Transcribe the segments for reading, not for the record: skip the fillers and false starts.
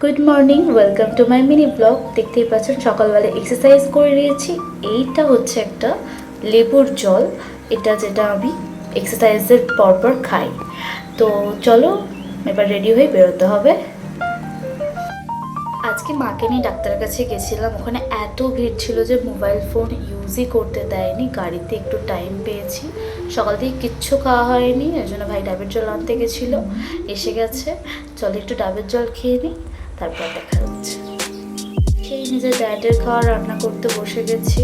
Good morning, welcome to my mini blog. দেখতেই পাচ্ছেন সকালবেলা এক্সারসাইজ করে নিয়েছি। এইটা হচ্ছে একটা লেবুর জল, এটা যেটা আমি এক্সারসাইজের পরপর খাই। তো চলো এবার রেডি হয়ে বেরোতে হবে। আজকে মাকে নিয়ে ডাক্তারের কাছে গেছিলাম, ওখানে এত ভিড় ছিল যে মোবাইল ফোন ইউজই করতে দেয়নি। গাড়িতে একটু টাইম পেয়েছি, সকাল থেকে কিচ্ছু খাওয়া হয়নি, ওই জন্য ভাই ডাবের জল আনতে গেছিলো, এসে গেছে। চলো একটু ডাবের জল খেয়ে নিই, তারপর দেখা হচ্ছে। সেই নিজের ডায়েটের খাওয়া রান্না করতে বসে গেছি।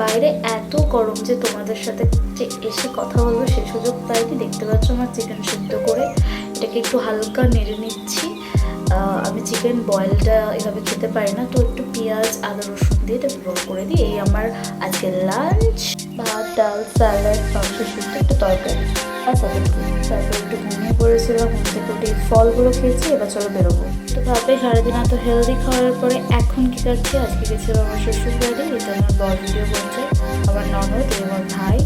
বাইরে এত গরম যে তোমাদের সাথে যে এসে কথা বলবো সে সুযোগ পাইনি। দেখতে পাচ্ছ আমার চিকেন সিদ্ধ করে এটাকে একটু হালকা নেড়ে নিচ্ছি। আমি চিকেন বয়েলটা এভাবে খেতে পারি না, তো একটু পেঁয়াজ আদা রসুন দিয়ে এটা রোল করে দিই। এই আমার আজকে লাঞ্চ। ভাত, ডাল, স্যালাড, মাংস সিদ্ধ, একটু তরকারি, তারপর একটু ঘুমিয়ে পড়েছিলাম। ঘুম থেকে উঠে ফলগুলো খেয়েছি। এবার চলো বেরোবো। তো ভাবে সারাদিন এত হেলদি খাওয়ার পরে এখন কী খাচ্ছি। আজকে গেছিলাম আমার শ্বশুর বাড়ি, এটা আমার বড় ভিডিও করছে। আমার ননদ এবং ভাই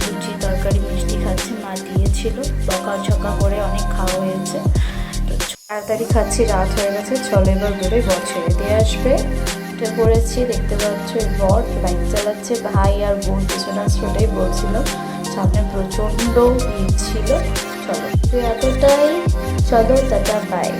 লুচি তরকারি মিষ্টি খাচ্ছে, মা দিয়েছিল। বকা ছকা করে অনেক খাওয়া হয়েছে, তো তাড়াতাড়ি খাচ্ছি, রাত হয়ে গেছে। চলো এবার বেরোই, বর ছেড়ে দিয়ে আসবে। এটা করেছি, দেখতে পাচ্ছ বর বাইক চালাচ্ছে, ভাই আর বোন পিছনে আসছে, ওটাই বলছিল। সামনে প্রচণ্ড ভিড় ছিল। চলো এতটাই, চলো টাটা বাই।